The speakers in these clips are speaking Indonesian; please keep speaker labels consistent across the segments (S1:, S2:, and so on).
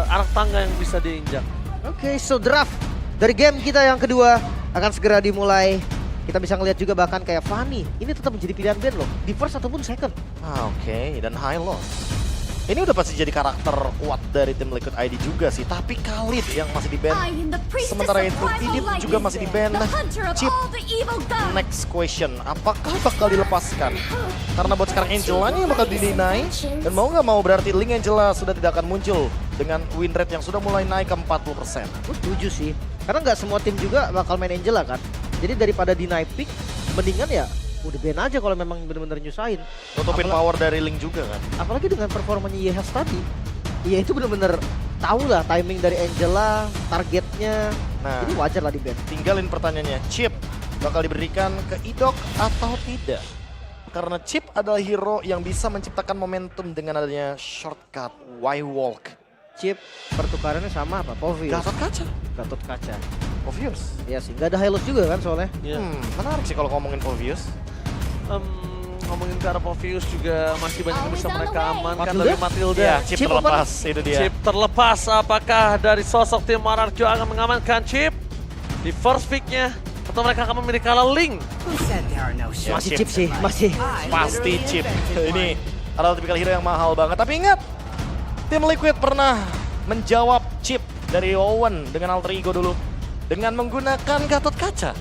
S1: anak tangga yang bisa diinjak.
S2: Oke, so draft dari game kita yang kedua akan segera dimulai. Kita bisa ngeliat juga bahkan kayak Fanny, ini tetap menjadi pilihan band loh, di first ataupun second.
S3: Oke, dan high loss. Ini udah pasti jadi karakter kuat dari tim Liquid ID juga sih, tapi Khalid yang masih di ban. Sementara itu, Idit juga masih di ban. Chip, next question, apakah bakal dilepaskan? Karena buat sekarang Angela nih yang bakal di-deny, dan mau nggak mau berarti Link Angela sudah tidak akan muncul dengan win rate yang sudah mulai naik ke 40%.
S2: Gue setuju sih, karena nggak semua tim juga bakal main Angela kan. Jadi daripada deny pick, mendingan ya udah ban aja kalau memang bener-bener nyusahin.
S3: Tutupin power dari Link juga kan.
S2: Apalagi dengan performanya Yehas tadi. Iya itu bener-bener tahu lah timing dari Angela, targetnya.
S3: Nah,
S2: jadi wajar lah di ban.
S3: Tinggalin pertanyaannya, Chip bakal diberikan ke Idok atau tidak? Karena Chip adalah hero yang bisa menciptakan momentum dengan adanya shortcut Y-Walk.
S2: Chip pertukarannya sama apa? Povius.
S3: Gatot kaca.
S2: Gatot kaca.
S3: Povius.
S2: Iya sih, nggak ada highlight juga kan soalnya.
S1: Yeah.
S3: Menarik sih kalau ngomongin Povius.
S1: Ngomongin ke arah Povius juga masih banyak yang bisa mereka amankan
S2: Matilda?
S1: dari Matilda.
S3: Ya, Chip
S2: Chip
S3: terlepas, itu dia.
S1: Chip terlepas, apakah dari sosok tim Monarch akan mengamankan Chip di first pick-nya atau mereka akan memilih kalah Link?
S3: Ya,
S2: Masih Chip sih, masih.
S3: Pasti Chip. Ini adalah tipikal hero yang mahal banget. Tapi ingat, tim Liquid pernah menjawab Chip dari Owen dengan alter ego dulu. Dengan menggunakan Gatot Kaca.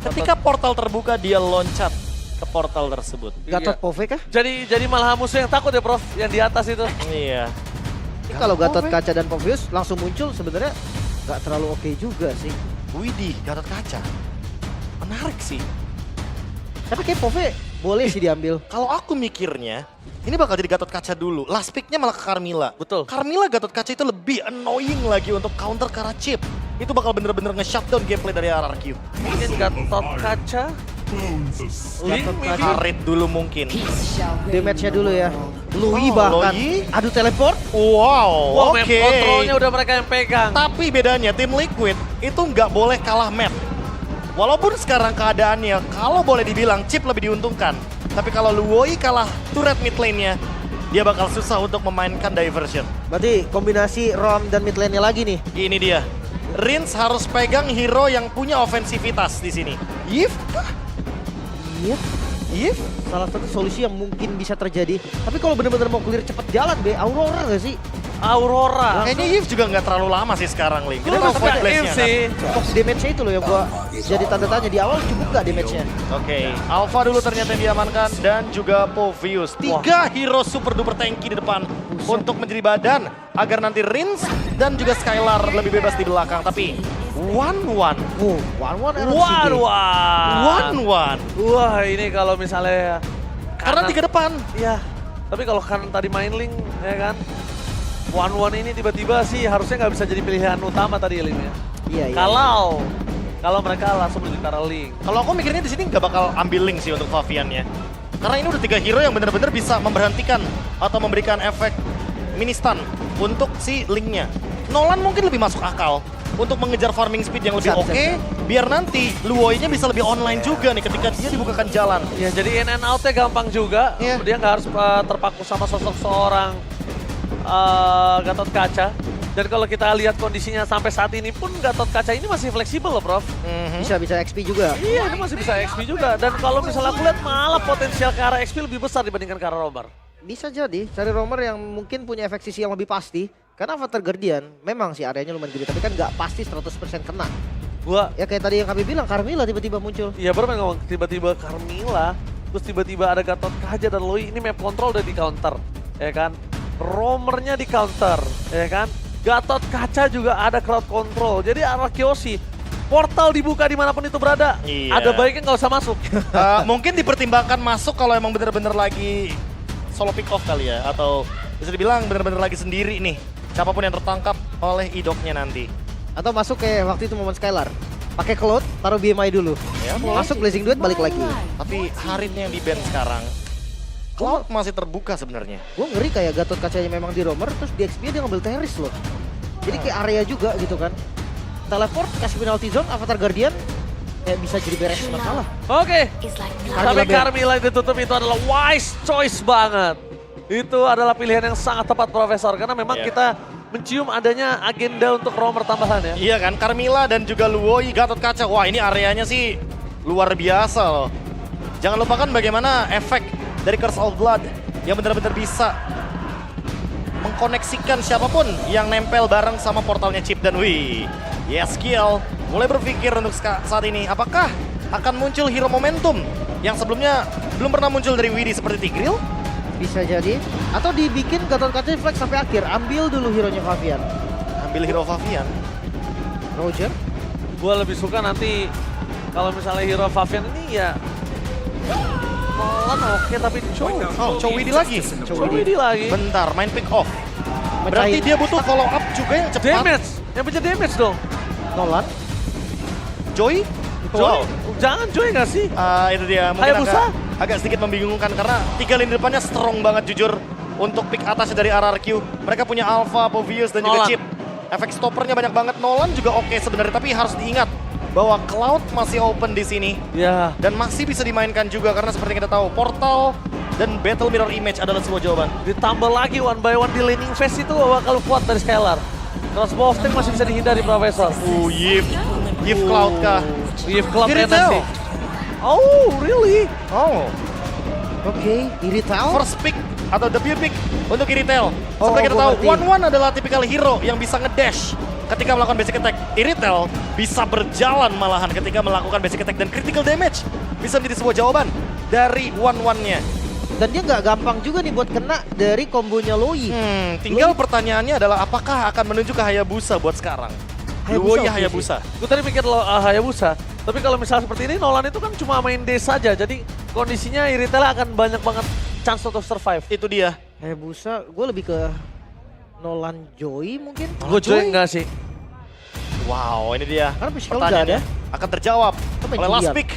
S3: Ketika portal terbuka, dia loncat ke portal tersebut.
S2: Gatot
S1: Iya.
S2: Pove kah?
S1: Jadi malah musuh yang takut ya Prof, yang di atas itu.
S3: Iya.
S2: Ini kalau Gatot Kaca dan Povius langsung muncul sebenarnya nggak terlalu oke juga sih.
S3: Widih, Gatot Kaca. Menarik sih.
S2: Tapi kayak Pove boleh sih diambil.
S3: Kalau aku mikirnya, ini bakal jadi Gatot Kaca dulu. Last pick-nya malah ke Carmilla.
S1: Betul.
S3: Carmilla Gatot Kaca itu lebih annoying lagi untuk counter ke arah Chip. Itu bakal bener-bener nge-shutdown gameplay dari RRQ.
S1: Mungkin Gatot Kaca. Link maybe.
S3: Karit dulu mungkin.
S2: Damage-nya dulu ya. Louis bahkan.
S3: Louis?
S2: Aduh teleport.
S1: Wow,
S3: Wow,
S1: map
S3: oke.
S1: kontrolnya udah mereka yang pegang.
S3: Tapi bedanya tim Liquid itu nggak boleh kalah map. Walaupun sekarang keadaannya kalau boleh dibilang Chip lebih diuntungkan. Tapi kalau Luoi kalah turret mid lane-nya, dia bakal susah untuk memainkan diversion.
S2: Berarti kombinasi Rom dan mid lane-nya lagi nih.
S3: Ini dia. Rins harus pegang hero yang punya ofensivitas di sini. Yif?
S2: Iya.
S3: Yif?
S2: Salah satu solusi yang mungkin bisa terjadi. Tapi kalau bener-bener mau clear cepet jalan be, Aurora nggak sih?
S1: Aurora.
S3: Kayaknya Yif juga nggak terlalu lama sih sekarang, Link. Kita
S1: Gue
S3: mau
S1: suka
S3: void
S1: If
S3: blast-nya kan?
S1: sih.
S2: Fox damage-nya itu loh yang gua jadi tanda tanya di awal cukup nggak damage-nya?
S3: Oke, Alpha dulu ternyata yang diamankan dan juga Povius. 3 hero super duper tanky di depan untuk menjadi badan agar nanti Rins dan juga Skylar lebih bebas di belakang. Tapi 1-1.
S2: Oh, one
S1: Wah.
S3: 1-1.
S1: Wah, ini kalau misalnya
S3: Karena 3 depan.
S1: Iya. Tapi kalau kan tadi main Link, ya kan. 1-1 ini tiba-tiba sih harusnya nggak bisa jadi pilihan utama tadi Link ya.
S2: Iya, iya.
S1: Kalau mereka langsung menuju ke arah Link.
S3: Kalau aku mikirnya di sini nggak bakal ambil Link sih untuk Favian-nya. Karena ini udah 3 hero yang benar-benar bisa memberhentikan atau memberikan efek mini stun untuk si Link-nya. Nolan mungkin lebih masuk akal untuk mengejar farming speed yang lebih
S2: Bisa,
S3: oke, biar nanti Luoi-nya bisa lebih online juga nih ketika dia dibukakan jalan.
S1: Ya jadi in and out-nya gampang juga.
S3: Iya.
S1: Dia nggak harus terpaku sama sosok seorang Gatot Kaca. Dan kalau kita lihat kondisinya sampai saat ini pun Gatot Kaca ini masih fleksibel loh Prof.
S2: Bisa XP juga.
S1: Iya, ini masih bisa XP juga. Dan kalau misalnya aku lihat malah potensial ke arah XP lebih besar dibandingkan ke arah Romer.
S2: Bisa jadi cari roamer yang mungkin punya efek sisi yang lebih pasti. Karena Avatar Guardian memang sih areanya lumayan gede, tapi kan nggak pasti 100% kena.
S1: Gua,
S2: Ya kayak tadi yang kami bilang, Carmilla tiba-tiba muncul.
S1: ya baru main ngomong tiba-tiba Carmilla, terus tiba-tiba ada Gatot Kaca dan Loi, ini map control udah di counter, ya kan? Romernya di counter, ya kan? Gatot Kaca juga ada crowd control, jadi arah Kyoshi, portal dibuka dimanapun itu berada,
S3: Iya.
S1: ada baiknya nggak usah masuk.
S3: Mungkin dipertimbangkan masuk kalau emang bener-bener lagi solo pick off kali ya, atau bisa dibilang bener-bener lagi sendiri nih. Siapapun yang tertangkap oleh idoknya nanti.
S2: Atau masuk kayak waktu itu momen Skylar. Pakai Cloud, taruh BMI dulu.
S3: Ya, boleh.
S2: Masuk Blazing Duet balik lagi.
S3: Tapi Harinnya yang di ban sekarang, Cloud masih terbuka sebenarnya.
S2: Gue ngeri kayak Gatot Kacanya memang di roamer, terus di XP dia ngambil Terrace loh. Jadi kayak area juga gitu kan. Teleport, kasih penalty zone, Avatar Guardian, ya bisa jadi beres masalah.
S1: Oke, tapi
S2: Carmilla
S1: Carmilla ditutup itu adalah wise choice banget. Itu adalah pilihan yang sangat tepat Profesor, karena memang kita mencium adanya agenda untuk roamer tambahan ya.
S3: Iya kan, Carmilla dan juga Luoi, Gatot Kaca. Wah ini areanya sih luar biasa loh. Jangan lupakan bagaimana efek dari Curse of Blood yang benar-benar bisa mengkoneksikan siapapun yang nempel bareng sama portalnya Chip. Dan wih, Yeskiel mulai berpikir untuk saat ini, apakah akan muncul hero momentum yang sebelumnya belum pernah muncul dari Widdy seperti Tigreal?
S2: Bisa jadi. Atau dibikin Gatot Kaca flex sampai akhir. Ambil dulu hero-nya Favian.
S3: Ambil hero Favian.
S2: Roger.
S1: Gue lebih suka nanti kalau misalnya hero Favian ini ya Nolan oke, tapi
S3: Chow Widdy lagi.
S1: Widdy lagi.
S3: Bentar, main pick off. Berarti dia butuh follow up juga yang cepat.
S1: Damage, yang bisa damage dong.
S2: Nolan.
S3: Joy?
S1: Joy, jangan Joy nggak sih?
S3: Itu dia, mungkin
S1: Hayabusa?
S3: agak sedikit membingungkan karena 3 lini depannya strong banget jujur untuk pick atasnya dari RRQ. Mereka punya Alpha, Povius, dan juga
S1: Nolan.
S3: Chip. Efek stoppernya banyak banget. Nolan juga oke sebenarnya, tapi harus diingat bahwa Cloud masih open di sini.
S1: Ya.
S3: Dan masih bisa dimainkan juga karena seperti yang kita tahu, Portal dan Battle Mirror Image adalah sebuah jawaban.
S1: Ditambah lagi one by one di laning phase itu bakal kuat dari Scalar. Crossbow Sting masih bisa dihindari Profesor.
S3: Yif Cloud kah?
S1: Yif Club
S3: Iritel.
S1: NSC. Oh, really?
S3: Oh,
S2: Oke, Iritel.
S3: first pick atau debut pick untuk Iritel.
S2: Oh,
S3: Seperti kita
S2: gua
S3: tahu,
S2: ngerti.
S3: One-One adalah tipikal hero yang bisa ngedash ketika melakukan basic attack. Iritel bisa berjalan malahan ketika melakukan basic attack dan critical damage bisa menjadi sebuah jawaban dari One-One-nya.
S2: Dan dia nggak gampang juga nih buat kena dari kombonya Loi.
S3: Tinggal pertanyaannya adalah apakah akan menuju ke Hayabusa buat sekarang? Luoi Hayabusa.
S1: Gue tadi mikir lo Hayabusa, tapi kalau misalnya seperti ini Nolan itu kan cuma main D saja, jadi kondisinya Iritel akan banyak banget chance untuk survive.
S3: Itu dia.
S2: Hayabusa, gue lebih ke Nolan Joy mungkin.
S1: Gue Joy enggak sih.
S3: Wow, ini dia.
S2: Karena physical nggak
S3: Pertanyaannya akan terjawab
S2: main
S3: oleh last
S2: Giat.
S3: pick.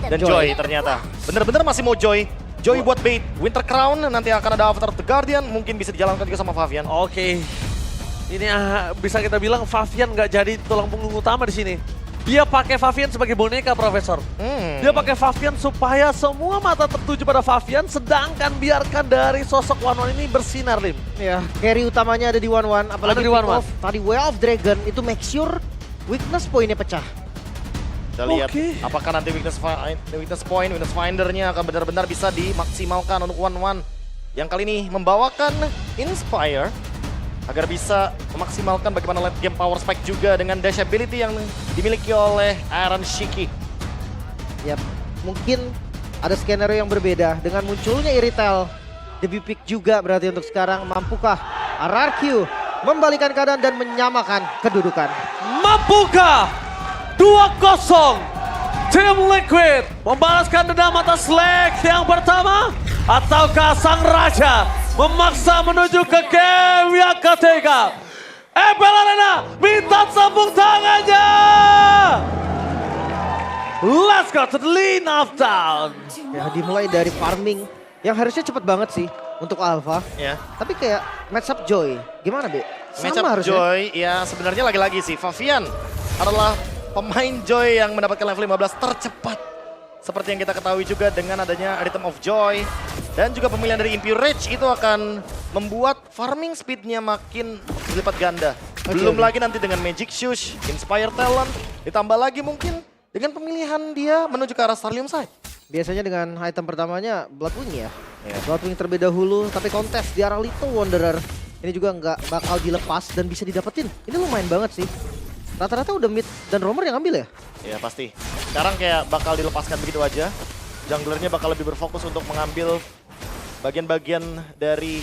S3: Dan
S2: Joy.
S3: Joy ternyata. Bener-bener masih mau Joy. Joy buat bait. Winter Crown nanti akan ada Avatar of the Guardian. Mungkin bisa dijalankan juga sama Favian.
S1: Oke. Ini bisa kita bilang Favian nggak jadi tulang punggung utama di sini. Dia pakai Favian sebagai boneka, Profesor. Dia pakai Favian supaya semua mata tertuju pada Favian, sedangkan biarkan dari sosok One-One ini bersinar, Lim.
S2: Ya, carry utamanya ada di One-One, apalagi
S1: Ada di
S2: pick
S1: One-One.
S2: off tadi Way of Dragon itu make sure weakness poinnya pecah.
S3: Kita lihat
S1: Oke.
S3: apakah nanti weakness point, weakness findernya akan benar-benar bisa dimaksimalkan untuk One-One. Yang kali ini membawakan Inspire agar bisa memaksimalkan bagaimana late game power spike juga dengan dash ability yang dimiliki oleh Aaron Shiki.
S2: Yap, mungkin ada skenario yang berbeda dengan munculnya Iritel. Debut pick juga berarti untuk sekarang, mampukah RRQ membalikan keadaan dan menyamakan kedudukan?
S1: Mampukah 2-0 Team Liquid membalaskan dendam atas leg yang pertama? Ataukah Sang Raja memaksa menuju ke game yang ketiga? Ebel Arena minta tepuk tangannya! Let's go to the lean of town.
S2: Ya, dimulai dari farming yang harusnya cepet banget sih untuk Alpha.
S3: Ya.
S2: Tapi kayak match up Joy, gimana Be?
S3: Matchup
S2: Sama harusnya.
S3: Joy, ya sebenarnya lagi-lagi sih Favian adalah pemain Joy yang mendapatkan level 15 tercepat. Seperti yang kita ketahui juga dengan adanya Rhythm of Joy dan juga pemilihan dari Impure Rage itu akan membuat farming speednya makin berlipat ganda. Belum lagi nanti dengan Magic Shoes, Inspire Talent, ditambah lagi mungkin dengan pemilihan dia menuju ke arah Starlium Side.
S2: Biasanya dengan item pertamanya Bloodwing ya.
S3: Ya.
S2: Bloodwing terlebih dahulu, tapi kontes di arah Little Wanderer. Ini juga nggak bakal dilepas dan bisa didapetin. Ini lumayan banget sih. Rata-rata udah mid dan roamer yang ambil ya?
S3: Ya pasti. Sekarang kayak bakal dilepaskan begitu aja. Junglernya bakal lebih berfokus untuk mengambil bagian-bagian dari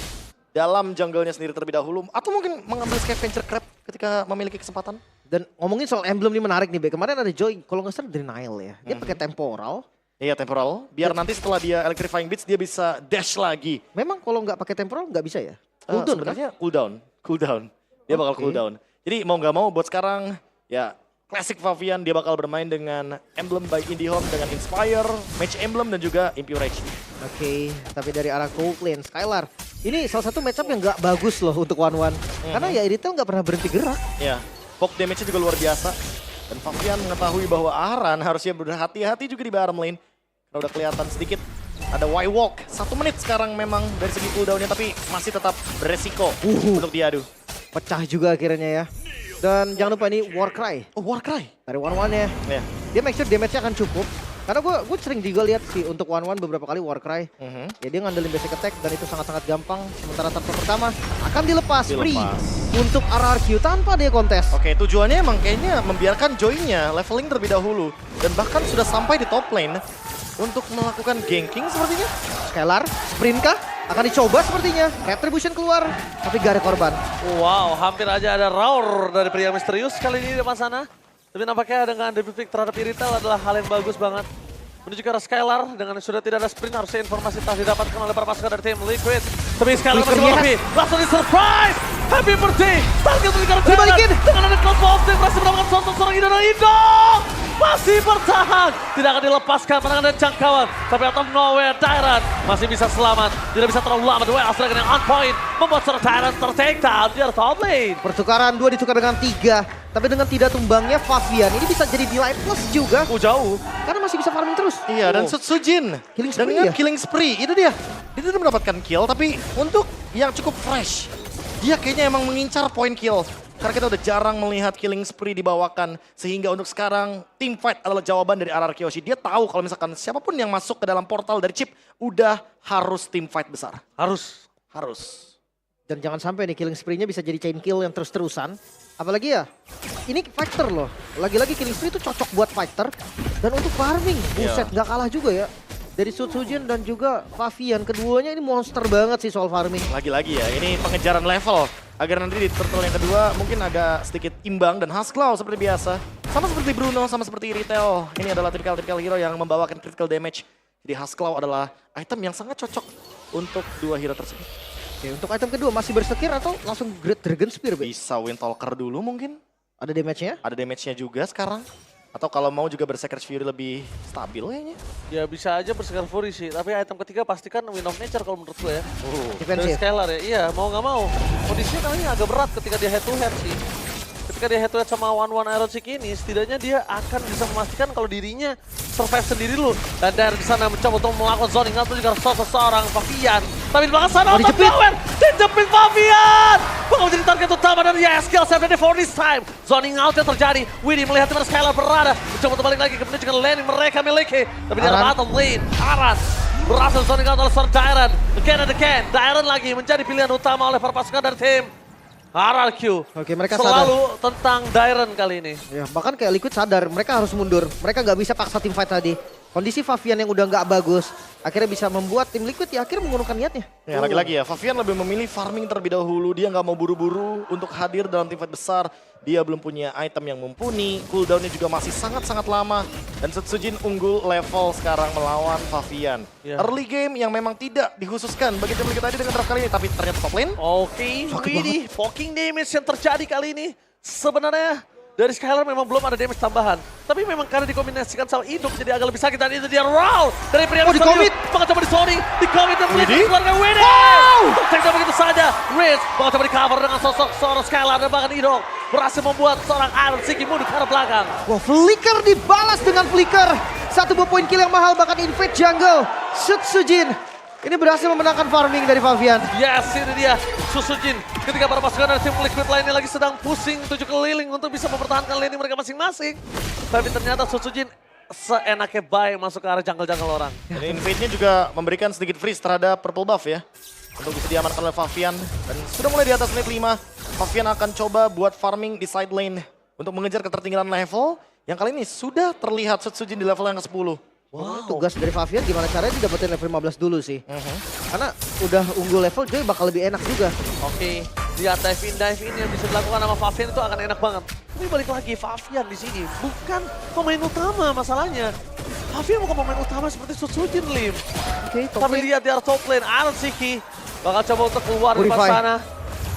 S3: dalam jungle-nya sendiri terlebih dahulu. Atau mungkin mengambil Scavenger Crab ketika memiliki kesempatan.
S2: Dan ngomongin soal emblem ini menarik nih Be. Kemarin ada Joy, kalau nggak salah Denial ya. Dia pakai temporal.
S3: Iya temporal. Biar nanti setelah dia Electrifying Beats dia bisa dash lagi.
S2: Memang kalau nggak pakai temporal nggak bisa ya? Cooldown kan?
S3: Sebenarnya cooldown. Dia bakal
S2: Oke.
S3: cooldown. Jadi mau nggak mau buat sekarang ya Classic Favian dia bakal bermain dengan Emblem by IndieHome dengan Inspire, Mage Emblem dan juga Impure Rage.
S2: Oke, tapi dari arah cold lane, Skylar. Ini salah satu matchup yang nggak bagus loh untuk One-One. Karena ya Iritel nggak pernah berhenti gerak.
S3: Ya, poke damage-nya juga luar biasa. Dan Favian mengetahui bahwa Aran harusnya berhati-hati juga di bottom lane. Karena udah kelihatan sedikit Ada Y-Walk, 1 menit sekarang memang dari segi cooldownnya, tapi masih tetap beresiko untuk diadu.
S2: Pecah juga akhirnya ya. Dan jangan lupa ini Warcry
S3: Oh, Warcry.
S2: dari One ya.
S3: Ya.
S2: Dia make sure damage-nya akan cukup. Karena gue sering juga lihat sih untuk One beberapa kali Warcry. Ya dia ngandelin basic attack dan itu sangat-sangat gampang. Sementara turtle pertama akan dilepas free untuk RRQ tanpa dia kontes.
S3: Oke, tujuannya emang kayaknya membiarkan Joy-nya leveling terlebih dahulu. Dan bahkan sudah sampai di top lane untuk melakukan ganking sepertinya.
S2: Scalar, sprint kah? Akan dicoba sepertinya. Retribution keluar, tapi gak ada korban.
S1: Wow, hampir aja ada roar dari pria misterius kali ini di depan sana. Tapi nampaknya dengan DP pick terhadap Irithel adalah hal yang bagus banget. Menuju ke arah Skylar, dengan sudah tidak ada sprint, harusnya informasi telah didapatkan oleh para pasukan dari tim Liquid. Tapi Skylar masih lebih, langsung di surprise! Happy birthday! Target untuk dikara
S2: Dibalikin!
S1: dengan ada Cloud Bolting, berhasil mendapatkan sosok seorang Indo dan Indo! Masih bertahan! Tidak akan dilepaskan pandangan dan jangkauan. Tapi out of nowhere, Tyrant masih bisa selamat. Tidak bisa terlalu lama, The Way Dragon yang on point. Membuat seorang Tyrant ter-take down di arah top lane.
S2: Pertukaran 2 ditukar dengan 3. Tapi dengan tidak tumbangnya Favian, ini bisa jadi nilai plus juga.
S1: Jauh.
S2: Karena masih bisa farming terus.
S3: Iya, dan Sutsujin.
S2: Killing
S3: Dan
S2: spree
S3: dengan
S2: ya?
S3: killing spree, itu dia. Dia tidak mendapatkan kill, tapi untuk yang cukup fresh, dia kayaknya emang mengincar point kill. Karena kita udah jarang melihat killing spree dibawakan. Sehingga untuk sekarang, team fight adalah jawaban dari RR Kyoshi. Dia tahu kalau misalkan siapapun yang masuk ke dalam portal dari chip, udah harus team fight besar.
S1: Harus.
S2: Dan jangan sampai nih killing spree-nya bisa jadi chain kill yang terus-terusan. Apalagi ya, ini fighter loh. Lagi-lagi killing spree itu cocok buat fighter. Dan untuk farming, buset gak kalah juga ya. Dari Sutsujin dan juga Favian, keduanya ini monster banget sih soal farming.
S3: Lagi-lagi ya, ini pengejaran level. Agar nanti di turtle yang kedua mungkin agak sedikit imbang dan Hasclaw seperti biasa. Sama seperti Bruno, sama seperti Irithel. Ini adalah tipikal hero yang membawakan critical damage. Jadi Hasclaw adalah item yang sangat cocok untuk dua hero tersebut.
S2: Oke, untuk item kedua masih bersekir atau langsung Great Dragon Spear?
S3: Bisa Windtalker dulu mungkin.
S2: Ada damage-nya?
S3: Ada damage-nya juga sekarang. Atau kalau mau juga Berserker's Fury lebih stabil kayaknya.
S1: Ya bisa aja Berserker Fury sih, tapi item ketiga pastikan Wind of Nature kalau menurut gue ya. Dari
S2: Defensif.
S1: Scalar ya, iya mau nggak mau. Kondisinya kali ini agak berat ketika dia head to head sih. Ketika dia head to head sama One Arrow Chick ini, setidaknya dia akan bisa memastikan kalau dirinya survive sendiri dulu. Dan dari sana mencoba untuk melakukan zoning atau juga sosok seorang Favian. Tapi di belakang sana otak power, dijepit Favian! Bakal menjadi target utama dari YSKL 7 for this time. Zoning out yang terjadi, Widdy melihat di mana Skylar berada. Mencoba untuk balik lagi ke menuju ke lane yang mereka miliki. Tapi di arah bottom lane, Aran berhasil zoning out oleh seorang Dairon. Again and again, Dairon lagi menjadi pilihan utama oleh para pasukan dari tim RRQ.
S2: Oke, mereka
S1: selalu tentang Dairon kali ini.
S2: Ya, bahkan kayak Liquid sadar, mereka harus mundur. Mereka nggak bisa paksa tim fight tadi. Kondisi Favian yang udah nggak bagus, akhirnya bisa membuat tim Liquid ya akhirnya mengurungkan niatnya.
S3: Ya lagi-lagi ya, Favian lebih memilih farming terlebih dahulu. Dia nggak mau buru-buru untuk hadir dalam tim fight besar. Dia belum punya item yang mumpuni, cooldownnya juga masih sangat-sangat lama. Dan Sutsujin unggul level sekarang melawan Favian. Early game yang memang tidak dikhususkan bagi tim Liquid tadi dengan draft kali ini, tapi ternyata top lane.
S1: Oke, Widdy, poking damage yang terjadi kali ini. Sebenarnya dari Skylar memang belum ada damage tambahan. Tapi memang karena dikombinasikan sama Iduk jadi agak lebih sakit. Dan itu dia roll dari pria
S2: di-commit.
S1: Bakal coba di-zoning, di-commit dan
S3: Widdy?
S1: keluarga Widdy. Untuk take down begitu saja. Riz bakal coba di-cover dengan sosok seorang Skylar dan bahkan Iduk berhasil membuat seorang Iron Siki mundur ke arah belakang.
S2: Wah, flicker dibalas dengan flicker. Satu buah poin kill yang mahal bahkan invade jungle. Sutsujin ini berhasil memenangkan farming dari Favian.
S1: Yes, ini dia Sutsujin. Ketika para pasukan dari tim Liquid lainnya lagi sedang pusing tujuh keliling untuk bisa mempertahankan lane mereka masing-masing. Tapi ternyata Sutsujin seenaknya baik masuk ke arah jungle-jungle orang.
S3: Dan invade-nya juga memberikan sedikit freeze terhadap purple buff ya. Untuk bisa diamankan oleh Favian. Dan sudah mulai di atas menit 5. Favian akan coba buat farming di side lane. Untuk mengejar ketertinggalan level. Yang kali ini sudah terlihat Sutsujin di level yang ke-10.
S2: Wow. Tugas dari Favian gimana caranya didapetin level 15 dulu sih. Karena udah unggul level Joy bakal lebih enak juga.
S1: Oke, lihat dive in yang bisa dilakukan sama Favian itu akan enak banget. Tapi balik lagi, Favian di sini bukan pemain utama masalahnya. Favian bukan pemain utama seperti Sutsujin, Lim.
S2: Oke,
S1: Tapi lihat di arah top lane, Iron Siki bakal coba untuk keluar dari
S2: Purify.
S1: sana.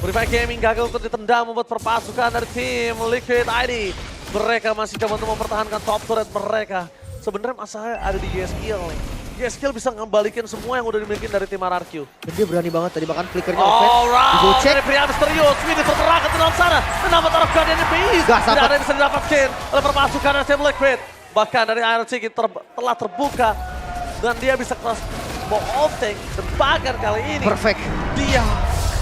S1: Purify Gaming gagal untuk ditendang membuat perpasukan dari tim Liquid ID. Mereka masih coba untuk mempertahankan top turret mereka. Sebenarnya masalahnya ada di YSKL nih. YSKL bisa ngembalikan semua yang udah dimiliki dari tim RRQ.
S2: Dan dia berani banget tadi bahkan flickernya offense.
S1: Alright,
S2: Go check.
S1: dari pria misterius, Widdy terperangkap ke dalam sana. Dan dapat arah Guardian Beast.
S2: Gak
S1: Tidak
S2: sampai.
S1: ada yang bisa didapatkan oleh perpasukan dari tim Liquid. Bahkan dari Iron Siki telah terbuka. Dan dia bisa crossbow of tank. Dan bahkan kali ini
S2: Perfect.
S1: dia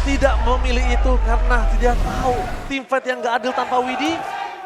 S1: tidak memilih itu karena dia tahu teamfight yang gak adil tanpa Widi.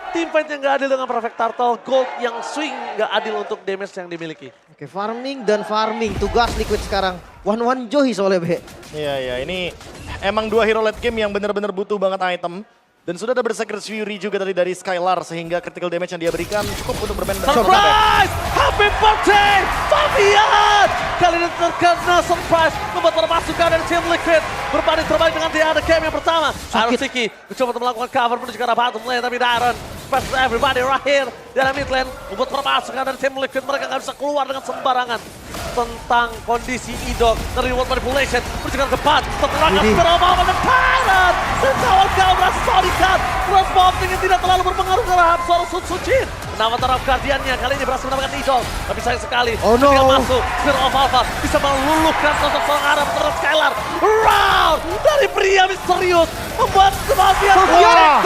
S1: Teamfight yang gak adil dengan Perfect Turtle. Gold yang swing gak adil untuk damage yang dimiliki.
S2: Oke, farming dan farming. Tugas Liquid sekarang. 1-1 Joy soalnya, Be.
S3: Iya, ini emang dua hero late game yang benar-benar butuh banget item. Dan sudah ada Berserker's Fury juga tadi dari Skylar sehingga critical damage yang dia berikan cukup untuk bermain dengan
S1: Surprise! Happy birthday, Fabian! Kali ini terkena surprise membuat para pasukan dari Team Liquid berbanding terbalik dengan dia ada game yang pertama. Arusiki mencoba untuk melakukan cover menuju ke arah bottom lane tapi Darren versus everybody right here di arah mid lane membuat para pasukan dari Team Liquid mereka nggak bisa keluar dengan sembarangan. Tentang kondisi Idok, reward manipulation, menuju ke depan, terperangkap berapa dan Tyrant! Dan kawan-kawan berhasil sonikan, crossbow yang tidak terlalu berpengaruh ke arah suara Sucin. Nama taraf guardiannya kali ini berhasil mendapatkan Idol, tapi sayang sekali.
S2: Oh no!
S1: Ketika masuk, Spirit of Alpha bisa meluluhkan sosok seorang Arab terhadap Skylar. Round dari pria misterius, membuat Fabian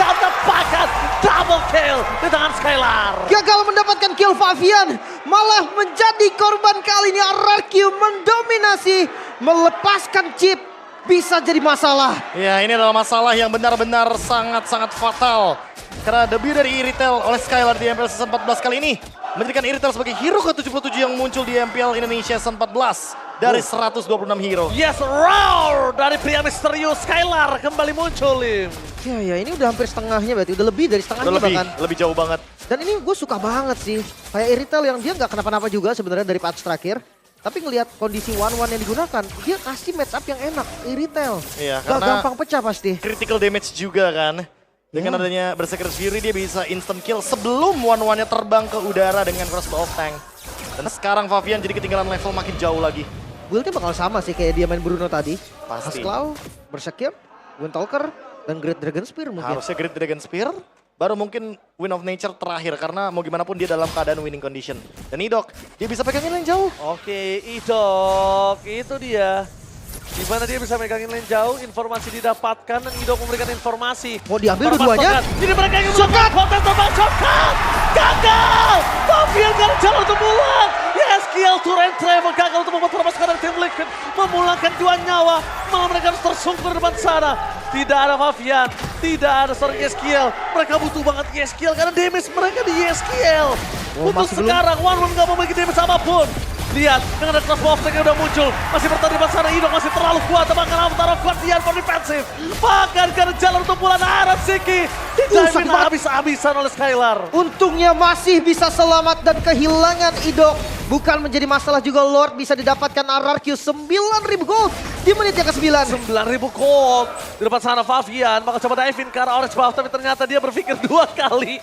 S1: dan tepakan double kill di tangan Skylar.
S2: Gagal mendapatkan kill Fabian, malah menjadi korban kali ini. RRQ mendominasi, melepaskan chip, bisa jadi masalah.
S3: Ya, ini adalah masalah yang benar-benar sangat-sangat fatal. Karena debut dari Iritel oleh Skylar di MPL Season 14 kali ini menjadikan Iritel sebagai hero ke-77 yang muncul di MPL Indonesia Season 14 dari 126 hero.
S1: Yes, roar dari pria misterius Skylar kembali muncul, Lim.
S2: Ya, ini udah hampir setengahnya berarti, udah lebih dari setengahnya bahkan.
S3: Lebih jauh banget.
S2: Dan ini gue suka banget sih, kayak Iritel yang dia nggak kenapa-napa juga sebenarnya dari patch terakhir. Tapi ngelihat kondisi 1-1 yang digunakan, dia kasih match up yang enak, Iritel.
S3: Iya,
S2: Gak
S3: karena
S2: gampang pecah pasti.
S3: critical damage juga kan. Dengan adanya Berserker's Fury dia bisa instant kill sebelum 1-1-nya terbang ke udara dengan crossbow of tank. Dan sekarang Fabian jadi ketinggalan level makin jauh lagi.
S2: Build-nya bakal sama sih kayak dia main Bruno tadi.
S3: Pasti.
S2: Haskell, Berserker, Windtalker, dan Great Dragon Spear mungkin.
S3: Harusnya Great Dragon Spear, baru mungkin Wind of Nature terakhir karena mau gimana pun dia dalam keadaan winning condition. Dan Idok, dia bisa pegangin lane jauh.
S1: Oke, Idok, itu dia. Di mana dia bisa megangin lane jauh, informasi didapatkan dan Idok memberikan informasi.
S2: Mau diambil
S1: Para
S2: dua-duanya?
S1: pasukan. Jadi mereka ingin melakukan konten terbang shotgun. Gagal! Fabian gak ada jalan untuk pulang. Yeskiel Turen Travel gagal untuk membuat para pasukan dari Team Liquid memulangkan 2 nyawa. Malah mereka harus tersungkur di depan sana. Tidak ada Fabian, tidak ada seorang Yeskiel. Mereka butuh banget Yeskiel karena damage mereka di Yeskiel. Untuk sekarang, One gak memiliki damage apapun. Lihat, dengan ada crossbow yang udah muncul. Masih bertahan di depan sana, Idok masih terlalu kuat. Bahkan Avatar Guardian for defensive. Bahkan gak ada jalan untuk pulang Arab Siki. Dijamin habis-habisan oleh Skylar.
S2: Untungnya masih bisa selamat dan kehilangan Idok. Bukan menjadi masalah juga, Lord bisa didapatkan RRQ 9.000 gold di menit yang ke-9.
S1: 9.000 gold. Di depan sana Fabian bakal coba dive in ke arah orange buff. Tapi ternyata dia berpikir 2 kali.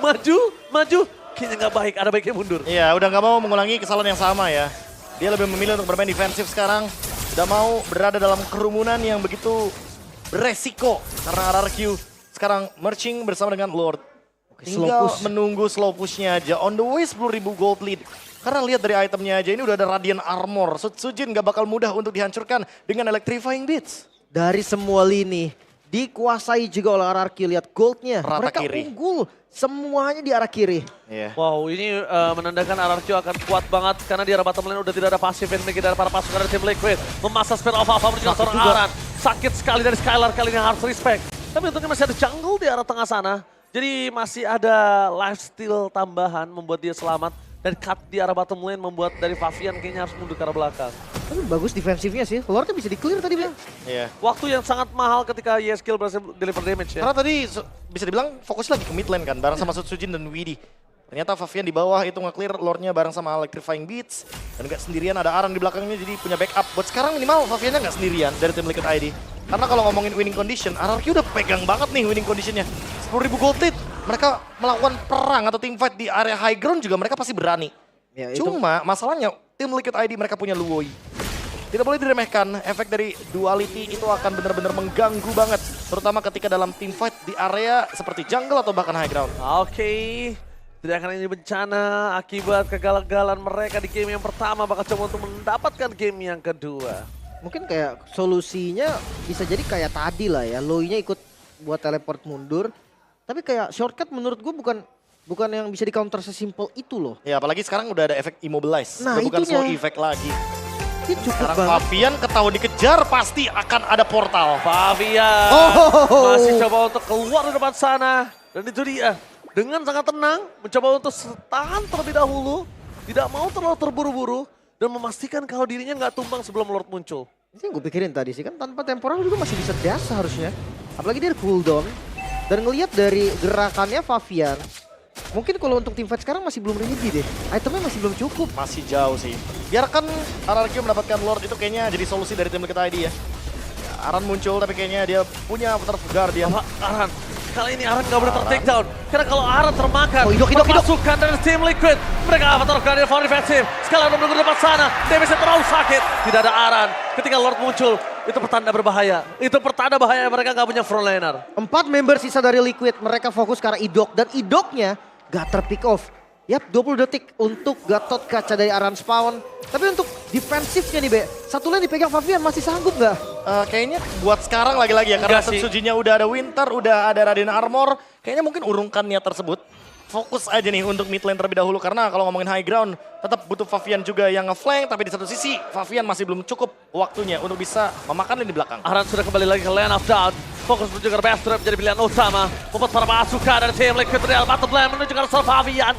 S1: Maju. Kayaknya nggak baik, ada baiknya mundur.
S3: Iya, udah nggak mau mengulangi kesalahan yang sama ya. Dia lebih memilih untuk bermain defensif sekarang. Udah mau berada dalam kerumunan yang begitu beresiko. Karena RRQ sekarang merging bersama dengan Lord. Tinggal menunggu slow push-nya aja. On the way 10.000 gold lead. Karena lihat dari itemnya aja, ini udah ada Radiant Armor. Sujin nggak bakal mudah untuk dihancurkan dengan Electrifying Beats.
S2: Dari semua lini, dikuasai juga oleh RRQ. Lihat goldnya,
S3: Rata
S2: mereka
S3: kiri.
S2: unggul. Semuanya di arah kiri.
S3: Iya.
S1: Wow, ini menandakan RRQ akan kuat banget karena di arah bottom lane udah tidak ada passive enemy dari para pasukan dari Team Liquid. Memasang Spirit of Alpha menuju seorang Aran. Sakit sekali dari Skylar kali ini, harus respect. Tapi untungnya masih ada jungle di arah tengah sana. Jadi masih ada lifesteal tambahan membuat dia selamat. Dan cut di arah bottom lane membuat dari Fabian kayaknya harus mundur ke arah belakang.
S2: Tapi bagus defensifnya sih, Lordnya bisa di-clear tadi bilang.
S3: Iya.
S1: Waktu yang sangat mahal ketika Yeskiel berhasil deliver damage ya.
S3: Karena tadi bisa dibilang fokusnya lagi ke mid lane kan, bareng sama Sujin dan Widi. Ternyata Fabian di bawah itu nge-clear Lordnya bareng sama Electrifying Beats. Dan gak sendirian, ada Aran di belakangnya jadi punya backup. Buat sekarang minimal Fabiannya gak sendirian dari tim Liquid ID. Karena kalau ngomongin winning condition, RRQ udah pegang banget nih winning conditionnya. 10.000 gold lead, mereka melakukan perang atau team fight di area high ground juga mereka pasti berani.
S2: Ya,
S3: Cuma masalahnya tim Liquid ID mereka punya Luoi. Tidak boleh diremehkan, efek dari duality itu akan benar-benar mengganggu banget. Terutama ketika dalam team fight di area seperti jungle atau bahkan high ground.
S1: Oke, tidak akan ini bencana akibat kegagalan mereka di game yang pertama. Bakal coba untuk mendapatkan game yang kedua.
S2: Mungkin kayak solusinya bisa jadi kayak tadi lah ya. Loi-nya ikut buat teleport mundur. Tapi kayak shortcut menurut gue bukan yang bisa di counter sesimpel itu loh.
S3: Ya apalagi sekarang udah ada efek immobilize,
S2: Nah,
S3: udah bukan
S2: itunya.
S3: slow effect lagi.
S2: Mungkin cukup
S3: Sekarang
S2: banget.
S3: Favian ketahuan dikejar pasti akan ada portal.
S1: Favian masih coba untuk keluar dari depan sana. Dan itu dia, dengan sangat tenang, mencoba untuk tahan terlebih dahulu. Tidak mau terlalu terburu-buru. Dan memastikan kalau dirinya nggak tumbang sebelum Lord muncul.
S2: Ini yang gue pikirin tadi sih kan tanpa temporal juga masih bisa dash seharusnya. Apalagi dia ada cooldown. Dan ngelihat dari gerakannya Favian, mungkin kalau untuk teamfight sekarang masih belum ready deh. Itemnya masih belum cukup.
S3: Masih jauh sih. Biarkan RRQ mendapatkan Lord itu kayaknya jadi solusi dari tim Liquid ID ya. Aran muncul tapi kayaknya dia punya Avatar Guardian.
S1: Apa Aran? Kali ini Aran nggak boleh ter-takedown. Karena kalau Aran termakan,
S2: Oh, idok.
S1: pasukan dari tim Liquid. Mereka Avatar Guardian for defensive. Sekalian menunggu di depan sana. Damage terlalu sakit. Tidak ada Aran. Ketika Lord muncul, itu pertanda berbahaya. Itu pertanda bahaya mereka nggak punya frontliner.
S2: 4 member sisa dari Liquid, mereka fokus ke arah Idok. Dan Idoknya gak terpick off. Yap, 20 detik untuk Gatot Kaca dari Aran spawn. Tapi untuk defensifnya nih Be, satu lane dipegang Favian masih sanggup gak?
S3: Kayaknya buat sekarang lagi-lagi ya, karena
S1: Enggak sih.
S3: Setsujinya udah ada Winter, udah ada Raden Armor. Kayaknya mungkin urungkan niat tersebut. Fokus aja nih untuk mid lane terlebih dahulu, karena kalau ngomongin high ground, tetap butuh Favian juga yang nge-flank. Tapi di satu sisi, Favian masih belum cukup waktunya untuk bisa memakan lane di belakang.
S1: Aran sudah kembali lagi ke lane of down. Fokus menuju ke best trap menjadi pilihan utama. Membuat para pasukan dari tim Liquid Real bottom lane menuju ke arah Favian.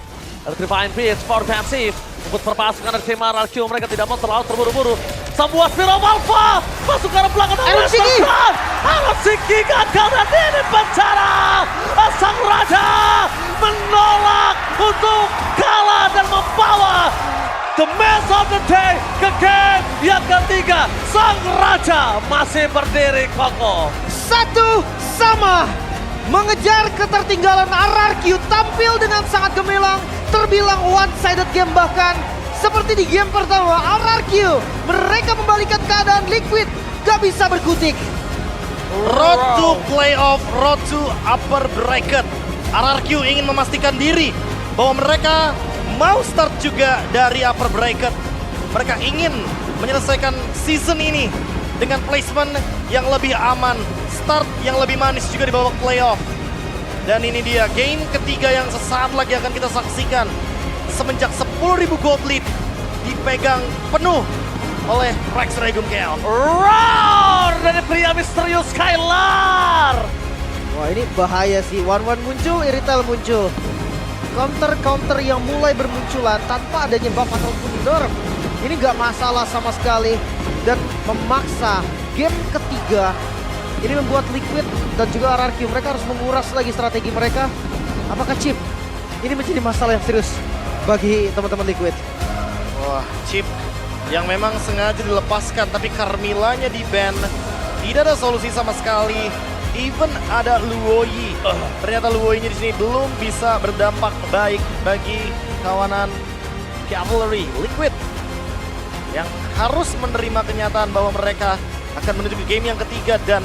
S1: Electrifying Beats for defensive. Membuat para pasukan dari tim RRQ mereka tidak mau terlalu terburu-buru. Sebuah Spiro Malva masuk ke arah belakang.
S2: Aaron Siki!
S1: Aaron Siki gagal dan ini penjara. Sang Raja menolak untuk kalah dan membawa the match of the day ke game yang ketiga. Sang Raja masih berdiri kokoh.
S2: Satu sama. Mengejar ketertinggalan RRQ tampil dengan sangat gemilang. Terbilang one-sided game bahkan. Seperti di game pertama RRQ. Mereka membalikan keadaan Liquid. Gak bisa berkutik.
S3: Road to playoff, road to upper bracket. RRQ ingin memastikan diri bahwa mereka mau start juga dari upper bracket. Mereka ingin menyelesaikan season ini dengan placement yang lebih aman, start yang lebih manis juga di babak playoff. Dan ini dia game ketiga yang sesaat lagi akan kita saksikan. Semenjak 10.000 gold lead dipegang penuh oleh Rex Regum KL.
S1: Roar dari pria misterius Skylar.
S2: Wah ini bahaya sih. One-one muncul, Irithel muncul. Counter-counter yang mulai bermunculan tanpa adanya buff ataupun nerf. Ini gak masalah sama sekali. Dan memaksa game ketiga. Ini membuat Liquid dan juga RRQ mereka harus menguras lagi strategi mereka. Apakah chip? Ini menjadi masalah yang serius bagi teman-teman Liquid.
S3: Wah, chip yang memang sengaja dilepaskan tapi Carmillanya di-ban. Tidak ada solusi sama sekali. Even ada Luoyi. Ternyata Luoyi-nya di sini belum bisa berdampak baik bagi kawanan Cavalry Liquid yang harus menerima kenyataan bahwa mereka akan menuju ke game yang ketiga dan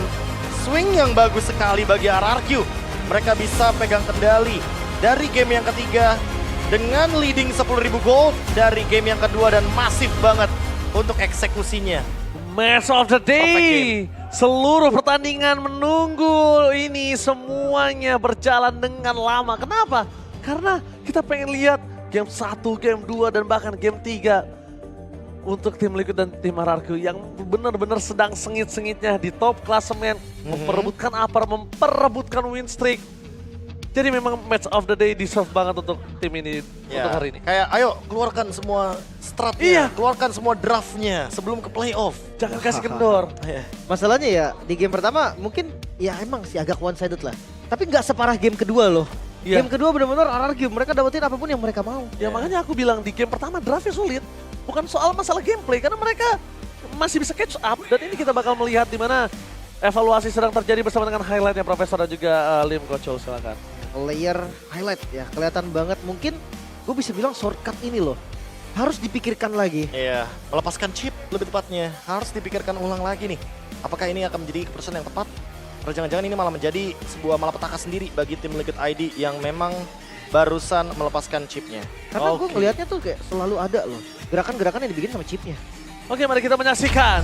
S3: swing yang bagus sekali bagi RRQ. Mereka bisa pegang kendali dari game yang ketiga dengan leading 10.000 gold dari game yang kedua dan masif banget untuk eksekusinya.
S1: Match of the day. Seluruh pertandingan menunggu ini semuanya berjalan dengan lama. Kenapa? Karena kita pengen lihat game 1, game 2 dan bahkan game 3 untuk tim Liquid dan tim RRQ yang benar-benar sedang sengit-sengitnya di top klasemen, memperebutkan upper, memperebutkan win streak. Jadi memang match of the day deserve banget untuk tim ini untuk hari ini.
S3: Kayak ayo keluarkan semua stratnya,
S1: Iya.
S3: keluarkan semua draftnya sebelum ke playoff.
S1: Jangan kasih kendor.
S2: Masalahnya ya di game pertama mungkin ya emang sih agak one-sided lah. Tapi nggak separah game kedua loh.
S1: Iya.
S2: Game kedua benar-benar RRQ mereka dapetin apapun yang mereka mau.
S1: Ya makanya aku bilang di game pertama draftnya sulit. Bukan soal masalah gameplay, karena mereka masih bisa catch up. Dan ini kita bakal melihat di mana evaluasi sedang terjadi bersama dengan highlightnya Profesor dan juga Lim Kocho, silakan.
S2: Layer highlight ya kelihatan banget. Mungkin gue bisa bilang shortcut ini loh harus dipikirkan lagi.
S3: Iya, melepaskan chip lebih tepatnya harus dipikirkan ulang lagi nih. Apakah ini akan menjadi keputusan yang tepat? Atau jangan-jangan ini malah menjadi sebuah malapetaka sendiri bagi tim Liquid ID yang memang barusan melepaskan chipnya.
S2: Karena gue
S1: Oke.
S2: ngelihatnya tuh kayak selalu ada loh gerakan-gerakan yang dibikin sama chipnya.
S1: Oke, mari kita menyaksikan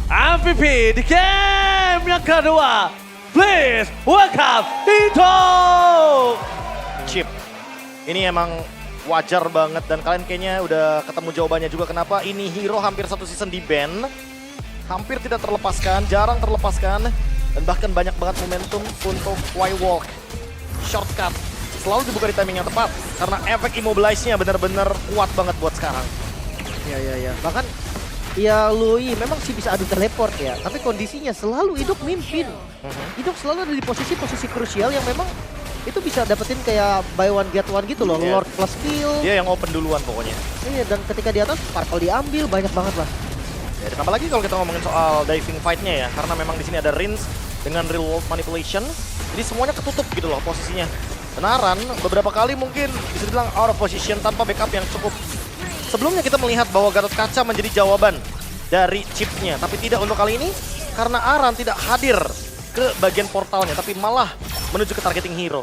S1: MVP di game yang kedua. Please welcome Ito!
S3: Chip, ini emang wajar banget. Dan kalian kayaknya udah ketemu jawabannya juga kenapa ini hero hampir satu season di ban. Hampir tidak terlepaskan, jarang terlepaskan. Dan bahkan banyak banget momentum untuk Y-Walk. Shortcut selalu dibuka di timing yang tepat. Karena efek immobilize-nya benar-benar kuat banget buat sekarang.
S2: Ya. Bahkan ya Lui memang sih bisa adu teleport ya, tapi kondisinya selalu Idok mimpin. Idok selalu ada di posisi-posisi krusial yang memang itu bisa dapetin kayak buy one get one gitu loh,
S3: Iya.
S2: Lord plus kill.
S3: Dia yang open duluan pokoknya.
S2: Iya, dan ketika di atas Sparkle diambil banyak banget lah.
S3: Ya, ditambah lagi kalau kita ngomongin soal diving fight-nya ya, karena memang di sini ada Rinse dengan real world manipulation, jadi semuanya ketutup gitu loh posisinya. Dan Aran beberapa kali mungkin bisa dibilang out of position tanpa backup yang cukup. Sebelumnya kita melihat bahwa Gatot Kaca menjadi jawaban dari chipnya, tapi tidak untuk kali ini karena Aran tidak hadir ke bagian portalnya, tapi malah menuju ke targeting hero.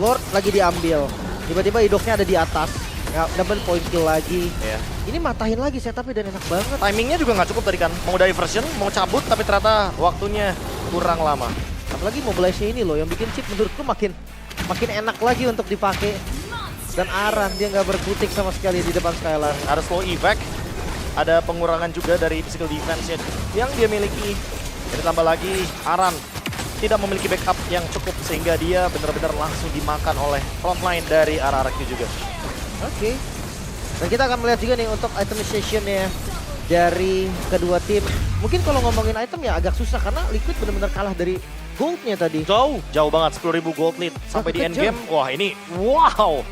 S2: Lord lagi diambil, tiba-tiba Idoknya ada di atas, ya double point kill lagi.
S3: Ya.
S2: Ini matahin lagi setupnya dan enak banget.
S3: Timingnya juga nggak cukup tadi kan, mau diversion, mau cabut, tapi ternyata waktunya kurang lama.
S2: Apalagi mobilize-nya ini loh yang bikin chip menurutku makin enak lagi untuk dipakai. Dan Aran dia nggak berkutik sama sekali di depan Skylar.
S3: Ada slow effect, ada pengurangan juga dari physical defense yang dia miliki. Dan ditambah lagi Aran tidak memiliki backup yang cukup sehingga dia benar-benar langsung dimakan oleh frontline dari RRQ juga.
S2: Oke. Dan kita akan melihat juga nih untuk itemization-nya dari kedua tim. Mungkin kalau ngomongin item ya agak susah karena Liquid benar-benar kalah dari gold-nya tadi.
S3: Jauh banget, 10.000 gold lead sampai di
S2: Kejam.
S3: endgame. Wah ini, wow.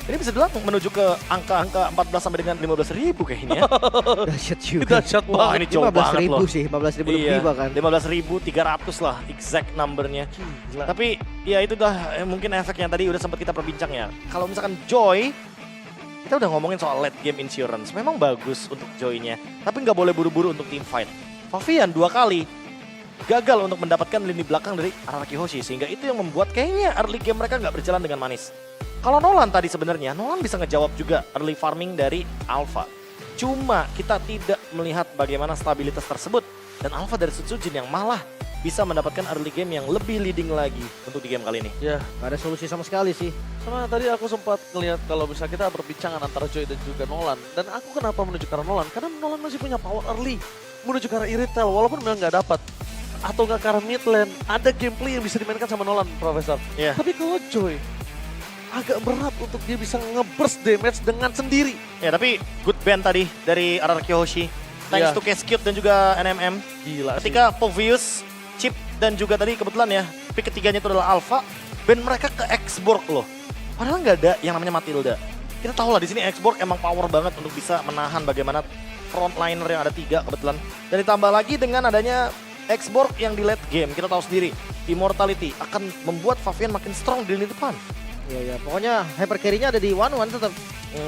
S3: Ini bisa dibilang menuju ke angka-angka 14 sampai dengan 15.000 kayaknya.
S2: Dahsyat juga.
S1: Dahsyat
S3: Wah
S1: banget.
S3: ini jauh banget loh.
S2: 15.000 sih, 15.000
S3: Iya,
S2: lebih bahkan.
S3: 15.300 lah exact numbernya. Tapi ya itu dah mungkin efek yang tadi udah sempat kita perbincang ya. Kalau misalkan Joy, kita udah ngomongin soal late game insurance. Memang bagus untuk Joy-nya, tapi nggak boleh buru-buru untuk team fight. Favian 2 kali gagal untuk mendapatkan lini belakang dari Araki Hoshi, sehingga itu yang membuat kayaknya early game mereka nggak berjalan dengan manis. Kalau Nolan tadi sebenarnya, Nolan bisa ngejawab juga early farming dari Alpha. Cuma kita tidak melihat bagaimana stabilitas tersebut. Dan Alpha dari Sutsujin yang malah bisa mendapatkan early game yang lebih leading lagi untuk di game kali ini.
S1: Ya,
S2: Gak ada solusi sama sekali sih.
S1: sama tadi aku sempat ngelihat kalau bisa kita berbincangan antara Joy dan juga Nolan. Dan aku kenapa menuju ke arah Nolan? Karena Nolan masih punya power early. Menuju ke arah Iritel, walaupun memang nggak dapat. Atau nggak ke arah mid lane, ada gameplay yang bisa dimainkan sama Nolan, Profesor.
S3: Iya.
S1: Tapi kalau Joy, agak berat untuk dia bisa nge-burst damage dengan sendiri.
S3: Ya tapi good band tadi dari Araki Hoshi. Thanks
S1: Iya.
S3: to Cute dan juga NMM.
S1: Gila
S3: Ketika Povius, Chip dan juga tadi kebetulan ya pick ketiganya itu adalah Alpha, band mereka ke Xborg loh. Padahal nggak ada yang namanya Matilda. Kita tahu lah di sini Xborg emang power banget untuk bisa menahan bagaimana frontliner yang ada 3 kebetulan. Dan ditambah lagi dengan adanya Xborg yang di late game, kita tahu sendiri Immortality akan membuat Favian makin strong di lini depan.
S2: Iya, pokoknya hyper carry-nya ada di 1-1 tetap.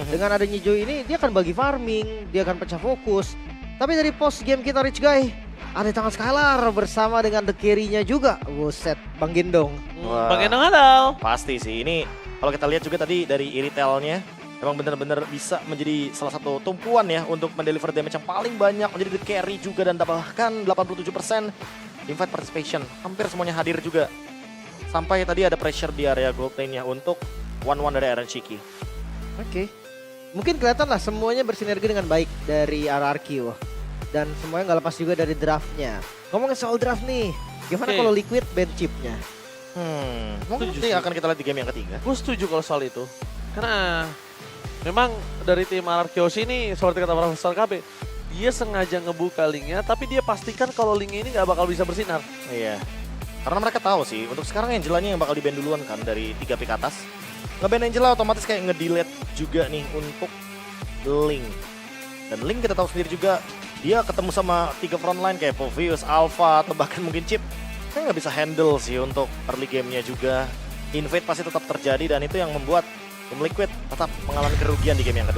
S2: Dengan adanya Joy ini dia akan bagi farming, dia akan pecah fokus. Tapi dari post game kita Rich Guy, ada tangan Skylar bersama dengan the carry-nya juga. Buset, Bang Gendong.
S3: Wah.
S1: Pakai halo.
S3: Pasti sih, ini kalau kita lihat juga tadi dari Iritelnya, emang benar-benar bisa menjadi salah satu tumpuan ya untuk mendeliver damage yang paling banyak, menjadi the carry juga dan bahkan 87% teamfight participation. Hampir semuanya hadir juga. Sampai tadi ada pressure di area gold lane-nya untuk 1-1 dari Aaron Shiki.
S2: Oke. Mungkin kelihatan lah semuanya bersinergi dengan baik dari RRQ. Dan semuanya nggak lepas juga dari draftnya. Ngomongin soal draft nih, gimana
S1: Oke.
S2: kalau Liquid ban chipnya?
S3: Mungkin
S1: Setuju
S3: nanti
S1: sih.
S3: akan kita lihat di game yang ketiga.
S1: Gue setuju kalau soal itu. Karena memang dari tim Anarkiosi ini seperti kata Profesor KB, dia sengaja ngebuka linknya tapi dia pastikan kalau linknya ini nggak bakal bisa bersinar.
S3: Iya. Karena mereka tahu sih, untuk sekarang Angelanya yang bakal di-ban duluan kan dari 3 pick atas. Nge-ban Angela otomatis kayak nge-delete juga nih untuk Link. Dan Link kita tahu sendiri juga, dia ketemu sama 3 frontline kayak Povius, Alpha, atau bahkan mungkin Chip. Saya nggak bisa handle sih untuk early game-nya juga. Invade pasti tetap terjadi dan itu yang membuat Tim Liquid tetap mengalami kerugian di game yang kedua.